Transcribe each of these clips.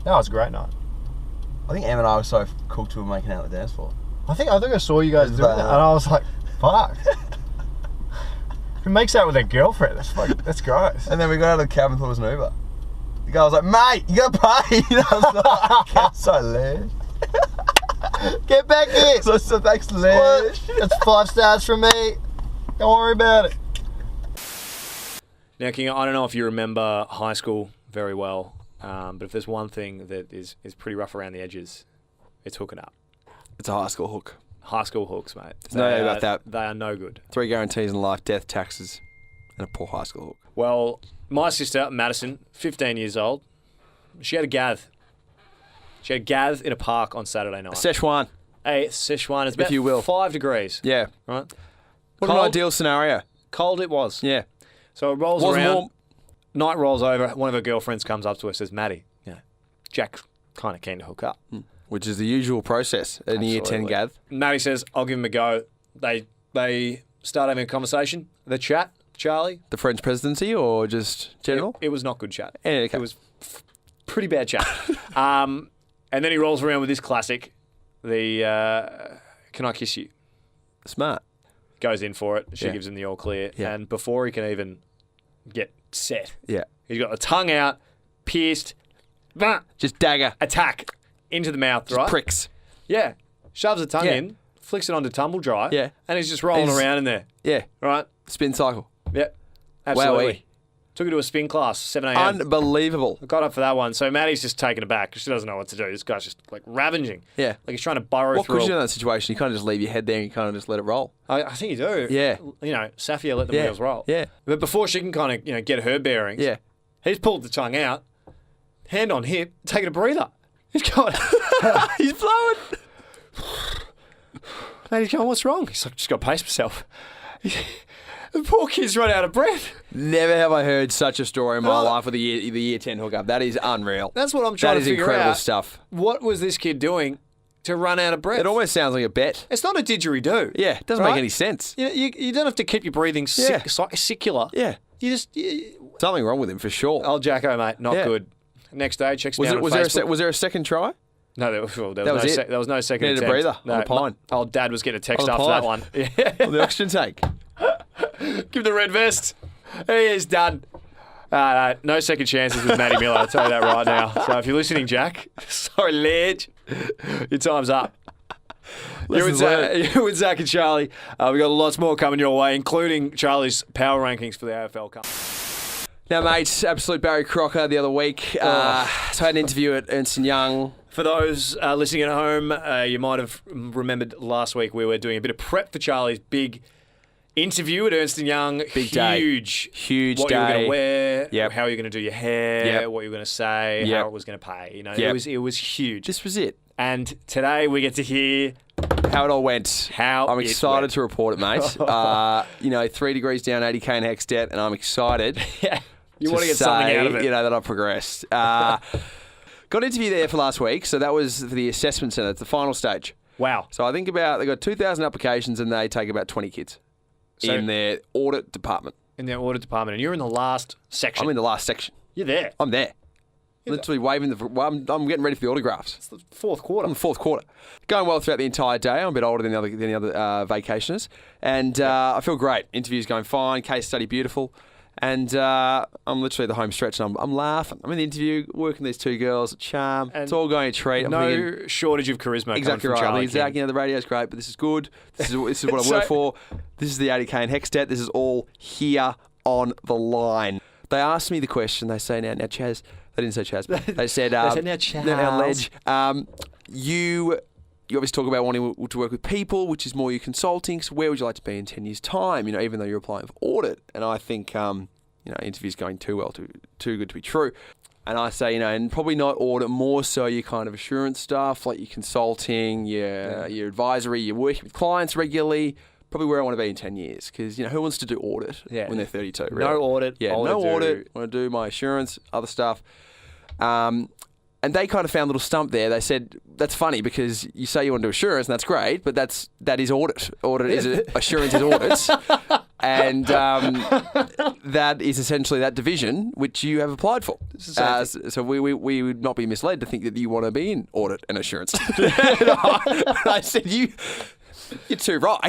That was a great night. I think Em and I were so cool to making out on the dance floor. I think I saw you guys doing that, and I was like, fuck. Who makes out with their girlfriend? That's gross. And then we got out of the cab and thought it was an Uber. The guy was like, mate, you got to pay. And I was like, that's so lash. Get back here. So thanks, lash. That's 5 stars from me. Don't worry about it. Now, King, I don't know if you remember high school very well, but if there's one thing that is pretty rough around the edges, it's hooking up. It's a high school hook. High school hooks, mate. There's no doubt about that. They are no good. 3 guarantees in life, death, taxes, and a poor high school hook. Well, my sister, Madison, 15 years old, she had a gath. She had a gath in a park on Saturday night. Szechuan. Hey, Szechuan. It's about If you will. 5 degrees. Yeah. Right? What an ideal scenario. Cold it was. Yeah. So it rolls Wasn't around. warm. Night rolls over. One of her girlfriends comes up to her and says, Maddie, Jack's kind of keen to hook up. Which is the usual process in Year 10 gath. Maddie says, I'll give him a go. They start having a conversation. The chat, Charlie. The French presidency or just general? It was not good chat. Yeah, okay. It was pretty bad chat. And then he rolls around with this classic, the can I kiss you? Smart. Goes in for it. She gives him the all clear. Yeah. And before he can even get set, Yeah. he's got the tongue out, pierced, Just dagger. attack into the mouth, Just right? pricks. Yeah. Shoves the tongue in, flicks it onto tumble dry. Yeah. And he's just rolling around in there. Yeah. Right? Spin cycle. Yeah. Absolutely. Wowee. Took her to a spin class, 7 a.m. Unbelievable. Got up for that one. So Maddie's just taken aback because she doesn't know what to do. This guy's just like ravaging. Yeah. Like he's trying to burrow What through. could you do in that situation? You kind of just leave your head there and you kind of just let it roll. I think you do. Yeah. You know, Safia let the wheels roll. Yeah. But before she can kind of, get her bearings, Yeah. he's pulled the tongue out, hand on hip, taking a breather. He's going, He's blowing. and he's going, what's wrong? He's like, just got to pace myself. The poor kid's run out of breath. Never have I heard such a story in my life with the year 10 hookup. That is unreal. That's what I'm trying to figure out. That is incredible stuff. What was this kid doing to run out of breath? It almost sounds like a bet. It's not a didgeridoo. Yeah, it doesn't make any sense. You don't have to keep your breathing secular. Yeah. You just... Something wrong with him for sure. Old Jacko, mate, not good. Next day, checks me out on Facebook. Was there a second try? No, there was no second Needed attempt. a breather on the pine. Old Dad was getting a text On the after that one. On the oxygen tank. Give the red vest. He is done. No second chances with Matty Miller, I'll tell you that right now. So if you're listening, Jack, sorry, Ledge, your time's up. You're with Zach and Charlie. We've got lots more coming your way, including Charlie's power rankings for the AFL Cup. Now, mate, absolute Barry Crocker the other week. So I had an interview at Ernst Young. For those listening at home, you might have remembered last week we were doing a bit of prep for Charlie's big interview at Ernst Young. Big day. Huge what day. you were going to wear, Yep. how you're going to do your hair, what you were going to say, Yep. how it was going to pay. It was huge. This was it. And today we get to hear how it all went. I'm excited to report it, mate. 3 degrees down, 80k in hex debt, and I'm excited. Yeah. You want to get something out of it. That I've progressed. Got an interview there for last week, so that was for the assessment centre. It's the final stage. Wow. So I think they got 2,000 applications and they take about 20 kids in their audit department. In their audit department, and you're in the last section. I'm in the last section. You're there. I'm there. Literally waving I'm getting ready for the autographs. It's the fourth quarter. I'm the fourth quarter. Going well throughout the entire day. I'm a bit older than the other vacationers. And I feel great. Interview's going fine. Case study beautiful. And I'm literally at the home stretch and I'm laughing. I'm in the interview, working with these 2 girls at Charm. And it's all going a treat. No shortage of charisma. Exactly right. Charlie I mean, Zach, the radio's great, but this is good. This is what I work for. This is the 80k in hex debt. This is all here on the line. They asked me the question. They say, now Chaz, they didn't say Chaz, but they said, now Chaz. Now Ledge, you obviously talk about wanting to work with people, which is more your consulting. So where would you like to be in 10 years' time? Even though you're applying for audit. And I think, interviews going too well, too good to be true. And I say, and probably not audit, more so your kind of assurance stuff, like your consulting, your advisory, you're working with clients regularly. Probably where I want to be in 10 years. Because, who wants to do audit when they're 32? Really? No audit. Yeah, no audit. I want to do my assurance, other stuff. And they kind of found a little stump there. They said, that's funny because you say you want to do assurance, and that's great, but that is audit. Audit is assurance is audits. And that is essentially that division which you have applied for. So we would not be misled to think that you want to be in audit and assurance. I said, you're too right.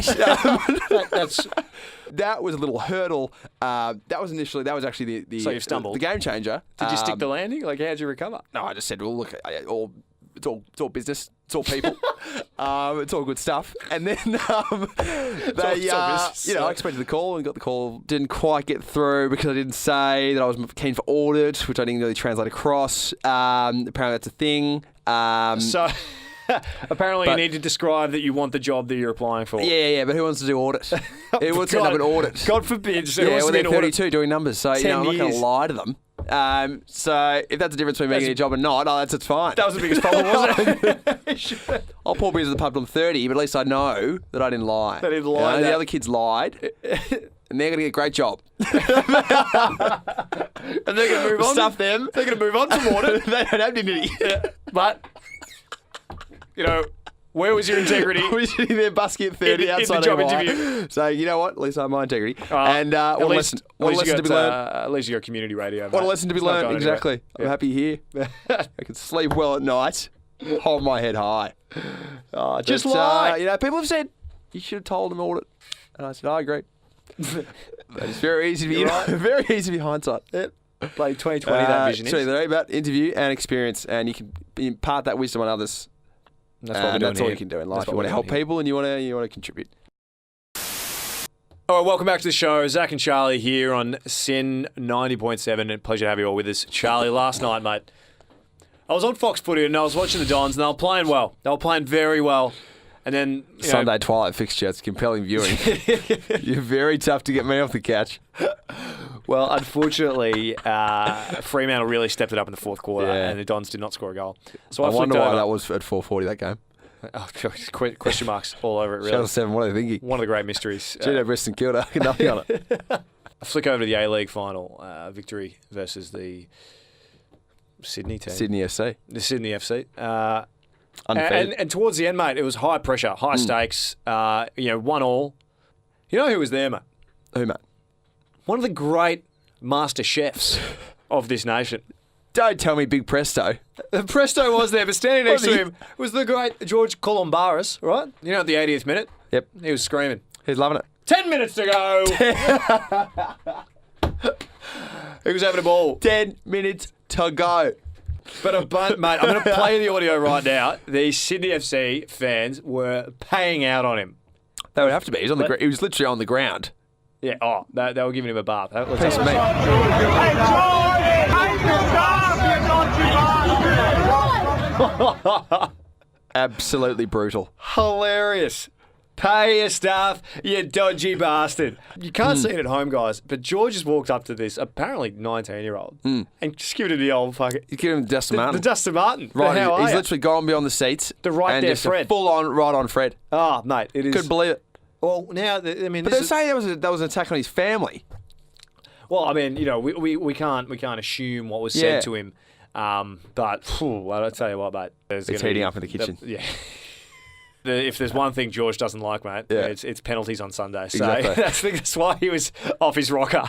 That was a little hurdle. That was actually the So you've stumbled. the game changer. Did you stick the landing? Like, how'd you recover? No, I just said, well, look, it's all business. It's all people. It's all good stuff. And then I expected the call and got the call. Didn't quite get through because I didn't say that I was keen for audit, which I didn't really translate across. Apparently that's a thing. So apparently you need to describe that you want the job that you're applying for. Yeah, but who wants to do audit? Who wants to end up in audit? God forbid. So yeah, well, they're 32 doing numbers, so I'm not going to years. lie to them. So if that's the difference between me getting a job and not, that's fine. That was the biggest problem, wasn't it? I'll pour beers at the pub till I'm 30, but at least I know that I didn't lie. They didn't lie. The other kids lied, and they're going to get a great job. And they're going to move on. Stuff them. They're going to move on from audit. They don't have dignity. But, where was your integrity? I was sitting there busking at 30 outside in the job AY. interview. So, you know what? At least I have my integrity. And what a lesson to be learned. At least you got community radio. What a lesson to be learned. Exactly. I'm happy here. I can sleep well at night. Hold my head high. Just lie. People have said, you should have told them audit. And I said, I agree. But it's very easy to be very easy to be hindsight. Yep. Play 2020 that vision is. So they're about interview and experience, and you can impart that wisdom on others. That's what we're doing. That's all you can do in life. You want to help people and you want to contribute. All right, welcome back to the show. Zach and Charlie here on Sin 90.7. A pleasure to have you all with us. Charlie, last night, mate, I was on Fox Footy and I was watching the Dons and they were playing well. They were playing very well. And then Sunday twilight fixture, it's compelling viewing. You're very tough to get me off the couch. Well, unfortunately, Fremantle really stepped it up in the fourth quarter, and the Dons did not score a goal. So I wonder why that was at 4:40 that game. Oh, question marks all over it, really. Channel 7, what are they thinking? One of the great mysteries. Gino Brist and Kilda, nothing on it. I flick over to the A-League final victory versus the Sydney team. Sydney FC. The Sydney FC. And towards the end, mate, it was high pressure, high stakes, 1-1. You know who was there, mate? Who, mate? One of the great master chefs of this nation. Don't tell me Big Presto. Presto was there, but standing next to him was the great George Calombaris, right? At the 80th minute. Yep. He was screaming. He's loving it. 10 minutes to go. He was having a ball. 10 minutes to go. But mate, I'm going to play the audio right now. The Sydney FC fans were paying out on him. They would have to be. He was literally on the ground. Yeah, they were giving him a bath. Piece of meat. Absolutely brutal. Hilarious. Pay your staff, you dodgy bastard. You can't see it at home, guys, but George just walked up to this apparently 19-year-old and just give it the old fucking... You give him the Dustin Martin. The Dustin Martin. Right, he's literally gone beyond the seats. The right and there, just Fred. Full-on, right-on Fred. Oh, mate, it is... Couldn't believe it. Well, now, but they're saying that was an attack on his family. Well, I mean, we can't assume what was said to him, but I'll tell you what, mate. It's heating up in the kitchen. If there's one thing George doesn't like, mate, it's penalties on Sunday. So exactly. I think that's why he was off his rocker.